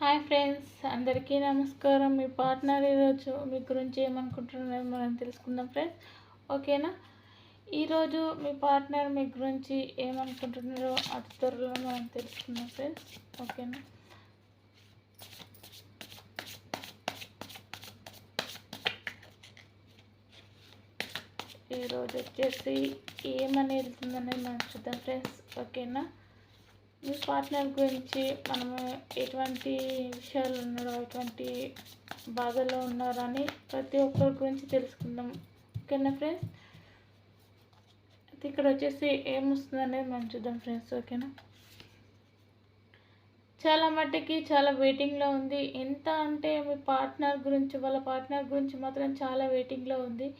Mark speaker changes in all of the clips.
Speaker 1: Hi friends, అందరికీ నమస్కారం. మీ partner ఈరోజు మీ గురించి ఏమనుకుంటున్నారో మనం తెలుసుకుందాం ఫ్రెండ్స్. ఓకేనా? ఈరోజు మీ పార్ట్నర్ మీ గురించి ఏమనుకుంటున్నారో అతి త్వరలో మనం తెలుసుకుందాం ఫ్రెండ్స్. ఓకేనా? ఈరోజు వచ్చేసి ఏమని వెళ్తుందనేది మనం చూద్దాం ఫ్రెండ్స్. ఓకేనా? మీ పార్ట్నర్ గురించి మనము ఎటువంటి విషయాలు ఉన్నారో, ఎటువంటి బాధలో ఉన్నారని ప్రతి ఒక్కరి గురించి తెలుసుకుందాం. ఓకేనా ఫ్రెండ్స్? ఇక్కడ వచ్చేసి ఏమొస్తుంది అనేది మనం చూద్దాం ఫ్రెండ్స్. ఓకేనా? చాలా మట్టికి చాలా వెయిటింగ్లో ఉంది. ఎంత అంటే మీ పార్ట్నర్ గురించి, వాళ్ళ పార్ట్నర్ గురించి మాత్రం చాలా వెయిటింగ్లో ఉంది.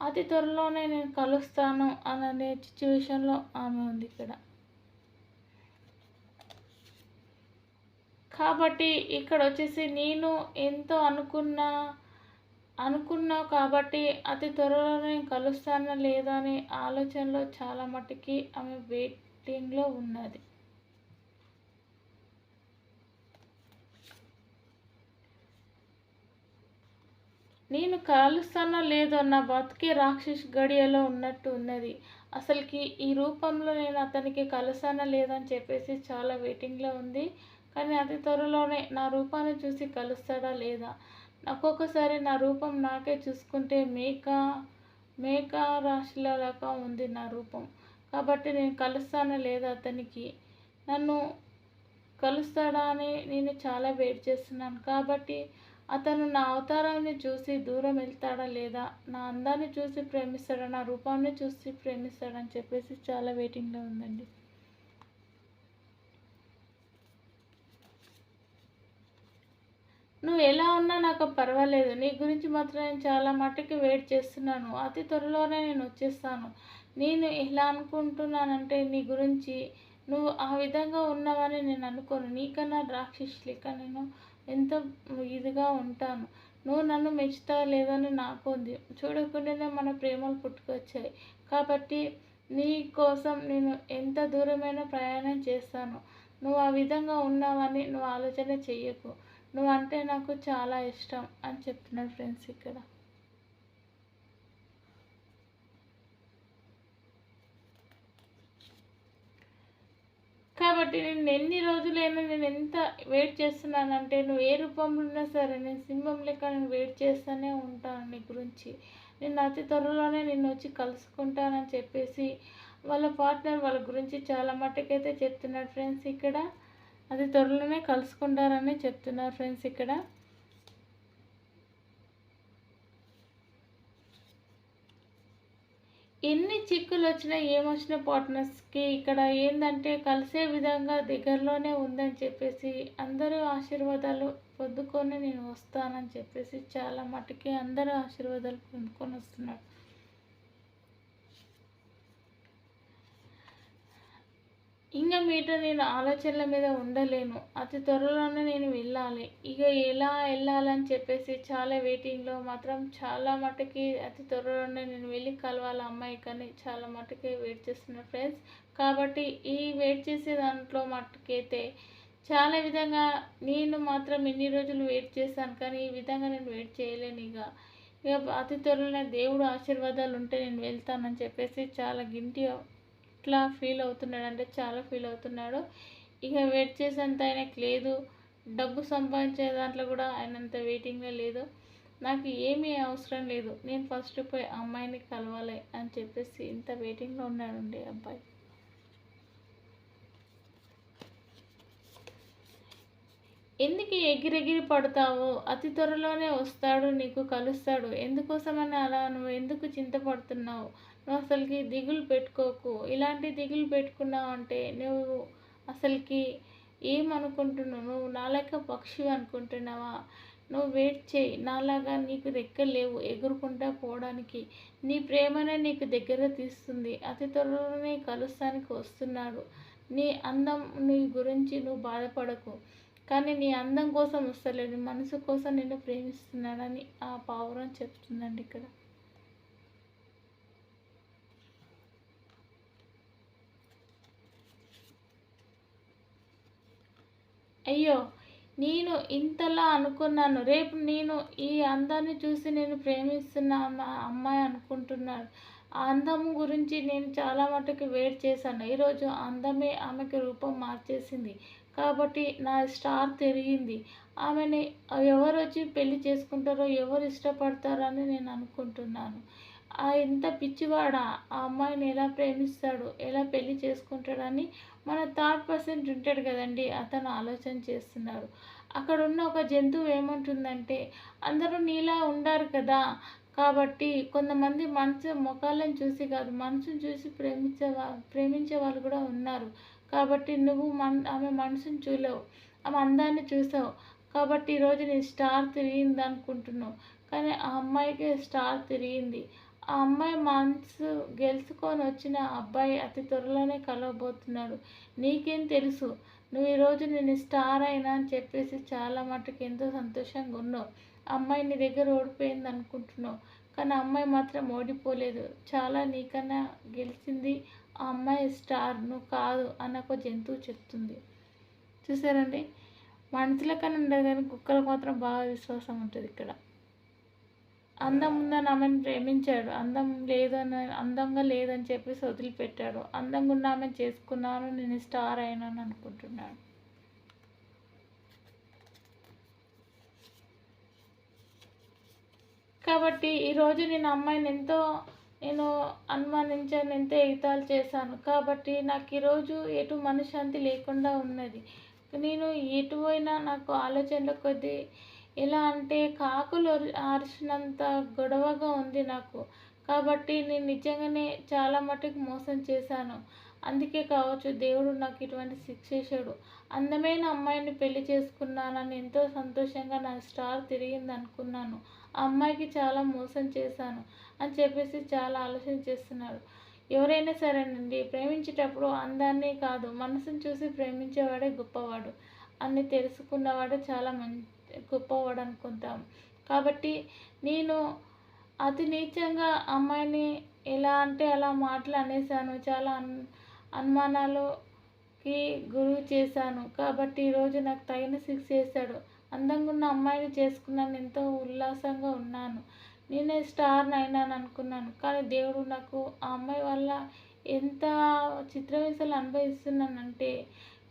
Speaker 1: అతి త్వరలోనే నేను కలుస్తాను అనే సిచ్యువేషన్లో ఆమె ఉంది ఇక్కడ. కాబట్టి ఇక్కడ వచ్చేసి నేను ఎంతో అనుకున్నావు కాబట్టి అతి త్వరలోనే కలుస్తానా లేదా అనే ఆలోచనలో చాలా మట్టుకి ఆమె వెయిటింగ్లో ఉన్నది. నేను కలుస్తానో లేదో నా బతికే రాక్షస్ గడియలో ఉన్నట్టు ఉన్నది. అసలుకి ఈ రూపంలో నేను అతనికి కలుస్తానా లేదని చెప్పేసి చాలా వెయిటింగ్లో ఉంది. కానీ అతి త్వరలోనే నా రూపాన్ని చూసి కలుస్తాడా లేదా. ఒక్కొక్కసారి నా రూపం నాకే చూసుకుంటే మేక రాశిలాగా ఉంది నా రూపం. కాబట్టి నేను కలుస్తానా లేదా, అతనికి నన్ను కలుస్తాడా అని నేను చాలా వెయిట్ చేస్తున్నాను. కాబట్టి అతను నా అవతారాన్ని చూసి దూరం వెళ్తాడా లేదా, నా అందాన్ని చూసి ప్రేమిస్తాడా, నా రూపాన్ని చూసి ప్రేమిస్తాడని చెప్పేసి చాలా వెయిటింగ్లో ఉందండి. నువ్వు ఎలా ఉన్నా నాకు పర్వాలేదు, నీ గురించి మాత్రం నేను చాలా మట్టుకు వెయిట్ చేస్తున్నాను. అతి త్వరలోనే నేను వచ్చేస్తాను. నేను ఎలా అనుకుంటున్నానంటే నీ గురించి నువ్వు ఆ విధంగా ఉన్నావని నేను అనుకోను. నీకన్నా రాక్షసి లెక్క నేను ఎంత ఇదిగా ఉంటాను. నువ్వు నన్ను మెచ్చుతావా లేదని నాకు ఉంది. చూడకుండానే మన ప్రేమలు పుట్టుకొచ్చాయి. కాబట్టి నీ కోసం నేను ఎంత దూరమైనా ప్రయాణం చేస్తాను. నువ్వు ఆ విధంగా ఉన్నావని నువ్వు ఆలోచన చెయ్యకు. నువ్వంటే నాకు చాలా ఇష్టం అని చెప్తున్నాడు ఫ్రెండ్స్ ఇక్కడ. కాబట్టి నేను ఎన్ని రోజులైనా నేను ఎంత వెయిట్ చేస్తున్నానంటే, నువ్వు ఏ రూపంలో ఉన్నా సరే నేను సింహం లెక్క నేను వెయిట్ చేస్తూనే ఉంటాను నీ గురించి. నేను అతి త్వరలోనే నిన్ను వచ్చి కలుసుకుంటానని చెప్పేసి వాళ్ళ పార్ట్నర్ వాళ్ళ గురించి చాలా మట్టుకైతే చెప్తున్నాడు ఫ్రెండ్స్ ఇక్కడ. అది త్వరలోనే కలుసుకుంటారని చెప్తున్నారు ఫ్రెండ్స్ ఇక్కడ. ఎన్ని చిక్కులు వచ్చినా ఏమొచ్చినా పార్ట్నర్స్కి ఇక్కడ ఏంటంటే కలిసే విధంగా దగ్గరలోనే ఉందని చెప్పేసి అందరూ ఆశీర్వాదాలు పొందుకొని నేను వస్తానని చెప్పేసి చాలా మటుకి అందరూ ఆశీర్వాదాలు పొందుకొని వస్తున్నాడు. ఇంకా మీట నేను ఆలోచనల మీద ఉండలేను. అతి త్వరలోనే నేను వెళ్ళాలి. ఇక ఎలా వెళ్ళాలని చెప్పేసి చాలా వెయిటింగ్లో మాత్రం చాలా మటుకి అతి త్వరలోనే నేను వెళ్ళి కలవాలి అమ్మాయి కానీ చాలా మటుకి వెయిట్ చేస్తున్నా ఫ్రెండ్స్. కాబట్టి ఈ వెయిట్ చేసే దాంట్లో మట్టుకైతే చాలా విధంగా నేను మాత్రం ఇన్ని రోజులు వెయిట్ చేశాను. కానీ ఈ విధంగా నేను వెయిట్ చేయలేను. ఇక అతి త్వరలోనే దేవుడు ఆశీర్వాదాలు ఉంటే నేను వెళ్తానని చెప్పేసి చాలా ఇట్లా ఫీల్ అవుతున్నాడు, అంటే చాలా ఫీల్ అవుతున్నాడు. ఇక వెయిట్ చేసేంత ఆయనకు లేదు. డబ్బు సంపాదించే దాంట్లో కూడా ఆయనంత వెయిటింగ్లో లేదు. నాకు ఏమీ అవసరం లేదు, నేను ఫస్ట్ పోయి అమ్మాయిని కలవాలి అని చెప్పేసి ఇంత వెయిటింగ్లో ఉన్నాడండి అబ్బాయి. ఎందుకు ఎగిరెగిరి పడతావు? అతి త్వరలోనే వస్తాడు, నీకు కలుస్తాడు. ఎందుకోసమని అలా నువ్వు ఎందుకు చింతపడుతున్నావు? నువ్వు అసలుకి దిగులు పెట్టుకోకు. ఇలాంటి దిగులు పెట్టుకున్నావు అంటే నువ్వు అసలుకి ఏమనుకుంటున్నావు? నువ్వు నాలాగా పక్షి అనుకుంటున్నావా? నువ్వు వెయిట్ చేయి. నాలాగా నీకు రెక్కలు లేవు ఎగురుకుంటా పోవడానికి. నీ ప్రేమనే నీకు దగ్గర తీస్తుంది. అతి త్వరలోనే కలుస్తానికి వస్తున్నాడు. నీ అందం, నీ గురించి నువ్వు బాధపడకు. కానీ నీ అందం కోసం వస్తలేడు, మనసు కోసం నిన్ను ప్రేమిస్తున్నాడని ఆ పావురం చెప్తుందండి ఇక్కడ. అయ్యో, నేను ఇంతలా అనుకున్నాను. రేపు నేను ఈ అందాన్ని చూసి నేను ప్రేమిస్తున్న అమ్మాయి అనుకుంటున్నాను. ఆ అందం గురించి నేను చాలా మటుకు వెయిట్ చేశాను. ఈరోజు అందమే ఆమెకి రూపం మార్చేసింది. కాబట్టి నా స్టార్ తిరిగింది. ఆమెని ఎవరొచ్చి పెళ్లి చేసుకుంటారో, ఎవరు ఇష్టపడతారో అని నేను అనుకుంటున్నాను. ఎంత పిచ్చివాడా ఆ అమ్మాయిని ఎలా ప్రేమిస్తాడు, ఎలా పెళ్లి చేసుకుంటాడని మన థర్డ్ పర్సన్ ఉంటాడు కదండి, అతను ఆలోచన చేస్తున్నాడు. అక్కడ ఉన్న ఒక జంతువు ఏమంటుందంటే, అందరూ నీలా ఉండారు కదా, కాబట్టి కొంతమంది మనసు ముఖాలను చూసి కాదు, మనసును చూసి ప్రేమించే వాళ్ళు కూడా ఉన్నారు. కాబట్టి నువ్వు ఆమె మనసును చూడలేవు, ఆమె అందాన్ని చూసావు. కాబట్టి ఈరోజు నీ స్టార్ తిరిగింది అనుకుంటున్నావు, కానీ ఆ అమ్మాయికి స్టార్ తిరిగింది. ఆ అమ్మాయి మనసు గెలుచుకొని వచ్చిన అబ్బాయి అతి త్వరలోనే కలవబోతున్నాడు. నీకేం తెలుసు, నువ్వు ఈరోజు నేను స్టార్ అయినా అని చెప్పేసి చాలా మటుకు ఎంతో సంతోషంగా ఉన్నావు. అమ్మాయి నీ దగ్గర ఓడిపోయింది అనుకుంటున్నావు, కానీ అమ్మాయి మాత్రం ఓడిపోలేదు. చాలా నీకన్నా గెలిచింది ఆ అమ్మాయి స్టార్, నువ్వు కాదు అని ఒక జంతువు చెప్తుంది. చూసారండి, మనుషుల కన్నా ఉండదు కానీ కుక్కలకు మాత్రం బాగా విశ్వాసం ఉంటుంది. ఇక్కడ అందం ఉందని ఆమెను ప్రేమించాడు, అందంగా లేదని చెప్పేసి వదిలిపెట్టాడు. అందంగా ఉన్న ఆమెను చేసుకున్నాను, నేను స్టార్ అయినాను అనుకుంటున్నాను. కాబట్టి ఈరోజు నేను అమ్మాయిని నేను అనుమానించాను, ఎంతో ఎగతాళి చేశాను. కాబట్టి నాకు ఈరోజు ఎటు మనశ్శాంతి లేకుండా ఉన్నది. నేను ఎటు పోయినా నాకు ఆలోచనల కొద్దీ ఎలా అంటే కాకులు అరిచినంత గొడవగా ఉంది నాకు. కాబట్టి నేను నిజంగానే చాలా మటుకు మోసం చేశాను. అందుకే కావచ్చు దేవుడు నాకు ఇటువంటి శిక్ష చేశాడు. అందమైన అమ్మాయిని పెళ్లి చేసుకున్నానని ఎంతో సంతోషంగా నా స్టార్ తిరిగింది అనుకున్నాను. ఆ అమ్మాయికి చాలా మోసం చేశాను అని చెప్పేసి చాలా ఆలోచన చేస్తున్నాడు. ఎవరైనా సరేనండి, ప్రేమించేటప్పుడు అందాన్ని కాదు, మనసును చూసి ప్రేమించేవాడే గొప్పవాడు. అన్ని తెలుసుకున్నవాడే చాలా గొప్పవాడు అనుకుంటాం. కాబట్టి నేను అతి నీచంగా అమ్మాయిని ఎలా అంటే అలా మాటలు అనేసాను, చాలా అనుమానాలకి గురి చేశాను. కాబట్టి ఈరోజు నాకు తగిన శిక్ష చేశాడు. అందంగా ఉన్న అమ్మాయిని చేసుకున్నాను, ఎంతో ఉల్లాసంగా ఉన్నాను, నేనే స్టార్ని అయినాను అనుకున్నాను. కానీ దేవుడు నాకు ఆ అమ్మాయి వల్ల ఎంత చిత్రహింసలు అనుభవిస్తున్నానంటే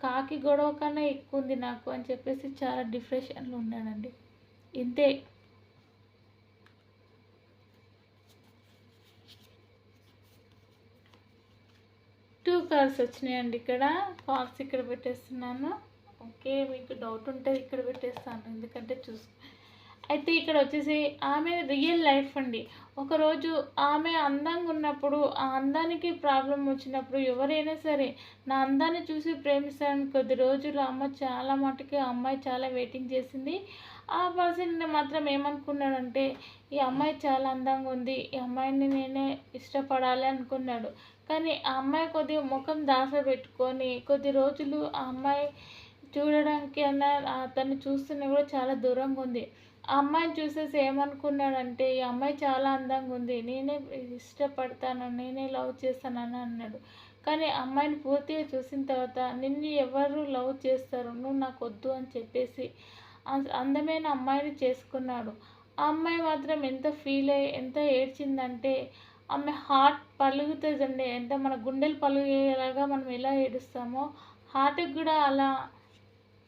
Speaker 1: కాకి గొడవ కన్నా ఎక్కువ ఉంది నాకు అని చెప్పేసి చాలా డిప్రెషన్లో ఉన్నానండి. ఇంతే. 2 కార్డ్స్ వచ్చినాయండి. ఇక్కడ కార్డ్స్ ఇక్కడ పెట్టేస్తున్నాను. ఓకే, మీకు డౌట్ ఉంటే ఇక్కడ పెట్టేస్తాను, ఎందుకంటే అయితే ఇక్కడ వచ్చేసి ఆమె రియల్ లైఫ్ అండి. ఒకరోజు ఆమె అందంగా ఉన్నప్పుడు, ఆ అందానికి ప్రాబ్లం వచ్చినప్పుడు ఎవరైనా సరే నా అందాన్ని చూసి ప్రేమిస్తానని కొద్ది రోజులు చాలా మటుకు ఆ అమ్మాయి చాలా వెయిటింగ్ చేసింది. ఆ పర్సన్ మాత్రం ఏమనుకున్నాడంటే, ఈ అమ్మాయి చాలా అందంగా ఉంది, ఈ అమ్మాయిని నేనే ఇష్టపడాలి అనుకున్నాడు. కానీ ఆ అమ్మాయి కొద్దిగా ముఖం దాచబెట్టుకొని కొద్ది రోజులు ఆ అమ్మాయి చూడడానికి అతన్ని చూస్తున్నా కూడా చాలా దూరంగా ఉంది. ఆ అమ్మాయిని చూసేసి ఏమనుకున్నాడంటే, ఈ అమ్మాయి చాలా అందంగా ఉంది, నేనే ఇష్టపడతాను, నేనే లవ్ చేస్తానని అన్నాడు. కానీ అమ్మాయిని పూర్తిగా చూసిన తర్వాత, నిన్ను ఎవరు లవ్ చేస్తారు, నువ్వు నాకు వద్దు అని చెప్పేసి అందమైన అమ్మాయిని చేసుకున్నాడు. ఆ అమ్మాయి మాత్రం ఎంత ఫీల్ అయ్యి ఎంత ఏడ్చిందంటే, ఆమె హార్ట్ పలుగుతుందండి. ఎంత మన గుండెలు పలుగేలాగా మనం ఎలా ఏడుస్తామో హార్ట్కి కూడా అలా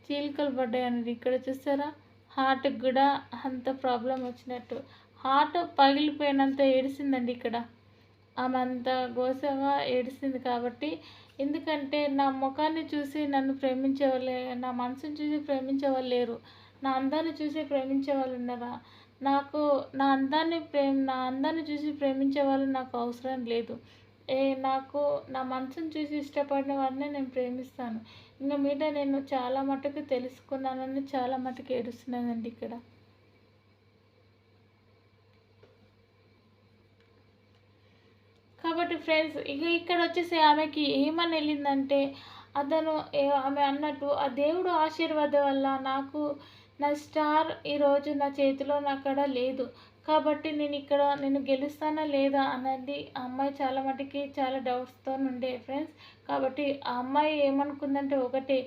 Speaker 1: చీలికలు పడ్డాయండి. ఇక్కడ చూస్తారా, హార్ట్కి కూడా అంత ప్రాబ్లం వచ్చినట్టు హార్ట్ పగిలిపోయినంత ఏడిసిందండి. ఇక్కడ ఆమె అంత గోసగా ఏడిసింది. కాబట్టి ఎందుకంటే నా ముఖాన్ని చూసి నన్ను ప్రేమించే వాళ్ళే, నా మనసుని చూసి ప్రేమించే వాళ్ళు లేరు, నా అందాన్ని చూసి ప్రేమించే వాళ్ళు ఉన్నారా? నాకు నా అందాన్ని చూసి ప్రేమించే వాళ్ళు నాకు అవసరం లేదు. నాకు నా మనసుని చూసి ఇష్టపడిన వారినే నేను ప్రేమిస్తాను. ఇంకా మీద నేను చాలా మటుకు తెలుసుకున్నానని చాలా మటుకు ఏడుస్తున్నానండి ఇక్కడ. కాబట్టి ఫ్రెండ్స్, ఇక్కడ వచ్చేసి ఆమెకి ఏమని వెళ్ళిందంటే, ఆమె అన్నట్టు ఆ దేవుడు ఆశీర్వాదం వల్ల నాకు నా స్టార్ ఈరోజు నా చేతిలో అక్కడ లేదు. కాబట్టి నేను గెలుస్తానా లేదా అనేది ఆ అమ్మాయి చాలా మటుకి చాలా డౌట్స్తో ఉండే ఫ్రెండ్స్. కాబట్టి ఆ అమ్మాయి ఏమనుకుందంటే ఒకటే,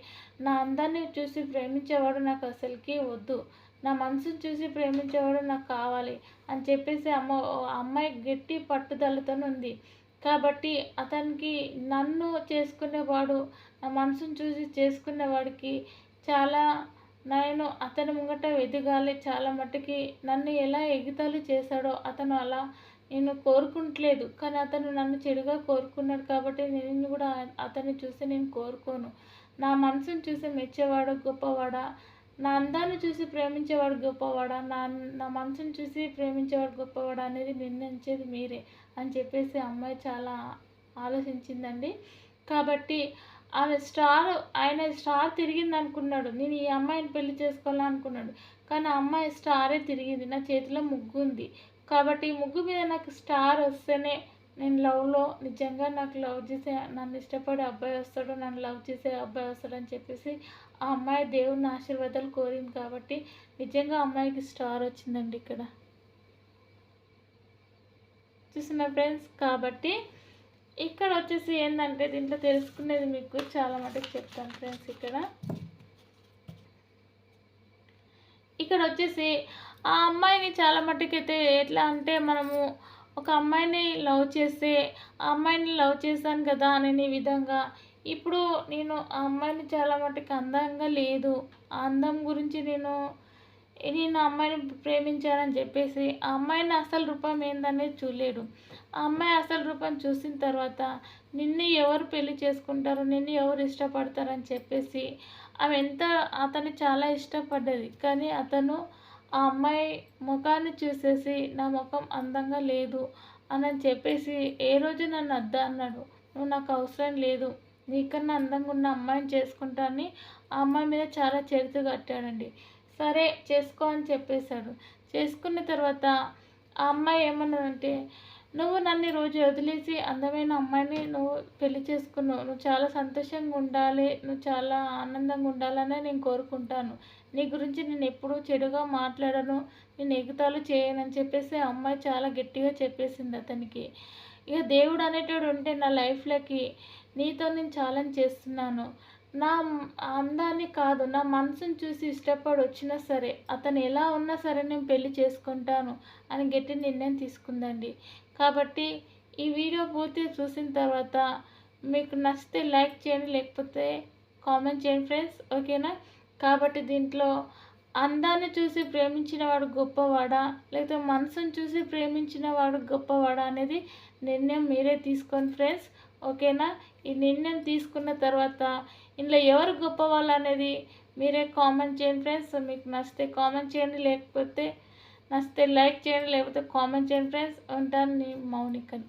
Speaker 1: నా అందాన్ని చూసి ప్రేమించేవాడు నాకు అసలుకి వద్దు, నా మనసుని చూసి ప్రేమించేవాడు నాకు కావాలి అని చెప్పేసి అమ్మాయి గట్టి పట్టుదలతో ఉంది. కాబట్టి అతనికి నన్ను చేసుకునేవాడు, నా మనసుని చూసి చేసుకునేవాడికి చాలా నేను అతని ముంగట ఎదగాలి, చాలా మట్టుకి నన్ను ఎలా ఎగతాళి చేశాడో అతను అలా నేను కోరుకుంటలేదు, కానీ అతను నన్ను చెడుగా కోరుకున్నాడు. కాబట్టి నేను కూడా అతన్ని చూసి నేను కోరుకోను. నా మనసును చూసి మెచ్చేవాడు గొప్పవాడా, నా అందాన్ని చూసి ప్రేమించేవాడు గొప్పవాడా, నా మనసును చూసి ప్రేమించేవాడు గొప్పవాడా అనేది నిర్ణయించేది మీరే అని చెప్పేసి అమ్మాయి చాలా ఆలోచించిందండి. కాబట్టి ఆయన స్టార్ తిరిగింది అనుకున్నాడు, నేను ఈ అమ్మాయిని పెళ్లి చేసుకోవాలనుకున్నాడు. కానీ ఆ అమ్మాయి స్టారే తిరిగింది, నా చేతిలో ముగ్గు ఉంది. కాబట్టి ఈ ముగ్గు మీద నాకు స్టార్ వస్తేనే నేను లవ్లో నిజంగా నాకు లవ్ చేసే, నన్ను ఇష్టపడే అబ్బాయి వస్తాడు, నన్ను లవ్ చేసే అబ్బాయి వస్తాడు అని చెప్పేసి ఆ అమ్మాయి దేవుని ఆశీర్వాదాలు కోరింది. కాబట్టి నిజంగా అమ్మాయికి స్టార్ వచ్చిందండి ఇక్కడ, చూసిన ఫ్రెండ్స్. కాబట్టి ఇక్కడ వచ్చేసి ఏంటంటే దీంట్లో తెలుసుకునేది మీకు చాలా మటుకు చెప్తాను ఫ్రెండ్స్. ఇక్కడ వచ్చేసి ఆ అమ్మాయిని చాలా మట్టుకైతే ఎట్లా అంటే, మనము ఒక అమ్మాయిని లవ్ చేస్తే ఆ అమ్మాయిని లవ్ చేశాను కదా అనే విధంగా, ఇప్పుడు నేను ఆ అమ్మాయిని చాలా మట్టుకు అందంగా లేదు, ఆ అందం గురించి నేను ఆ అమ్మాయిని ప్రేమించానని చెప్పేసి ఆ అమ్మాయిని అసలు రూపం ఏందనేది చూడలేడు. ఆ అమ్మాయి అసలు రూపం చూసిన తర్వాత నిన్ను ఎవరు పెళ్లి చేసుకుంటారు, నిన్ను ఎవరు ఇష్టపడతారని చెప్పేసి అతను చాలా ఇష్టపడ్డది. కానీ అతను ఆ అమ్మాయి ముఖాన్ని చూసేసి నా ముఖం అందంగా లేదు అని చెప్పేసి ఏ రోజు నన్ను అన్నాడు, నువ్వు నాకు అవసరం లేదు, నీకన్నా అందంగా ఉన్న అమ్మాయిని చేసుకుంటానని ఆ అమ్మాయి మీద చాలా చెరుతు కట్టాడండి. సరే చేసుకో అని చెప్పేశాడు. చేసుకున్న తర్వాత ఆ అమ్మాయి ఏమన్నదంటే, నువ్వు నన్ను రోజు వదిలేసి అందమైన అమ్మాయిని నువ్వు పెళ్లి చేసుకున్నావు, నువ్వు చాలా సంతోషంగా ఉండాలి, నువ్వు చాలా ఆనందంగా ఉండాలనే నేను కోరుకుంటాను, నీ గురించి నేను ఎప్పుడూ చెడుగా మాట్లాడను, నేను ఎగతాళి చేయనని చెప్పేసి ఆ అమ్మాయి చాలా గట్టిగా చెప్పేసింది అతనికి. ఇక దేవుడు అనేటోడు ఉంటే నా లైఫ్లోకి నీతో నేను ఛాలెంజ్ చేస్తున్నాను, నా అందాన్ని కాదు నా మనసుని చూసి ఇష్టపడి వచ్చినా సరే అతను ఎలా ఉన్నా సరే నేను పెళ్లి చేసుకుంటాను అని గట్టి నిర్ణయం తీసుకుందండి. కాబట్టి ఈ వీడియో పూర్తిగా చూసిన తర్వాత మీకు నచ్చితే లైక్ చేయండి, లేకపోతే కామెంట్ చేయండి ఫ్రెండ్స్, ఓకేనా. కాబట్టి దీంట్లో అందాన్ని చూసి ప్రేమించిన వాడు గొప్పవాడా, లేకపోతే మనసును చూసి ప్రేమించిన వాడు గొప్పవాడా అనేది నిర్ణయం మీరే తీసుకోండి ఫ్రెండ్స్, ఓకేనా. ఈ నిర్ణయం తీసుకున్న తర్వాత ఇందులో ఎవరు గొప్పవాళ్ళు అనేది మీరే కామెంట్ చేయండి ఫ్రెండ్స్. మీకు నచ్చితే కామెంట్ చేయండి, లేకపోతే నచ్చితే లైక్ చేయండి, లేకపోతే కామెంట్ చేయండి ఫ్రెండ్స్. ఉంటాను, నీ మౌనికని.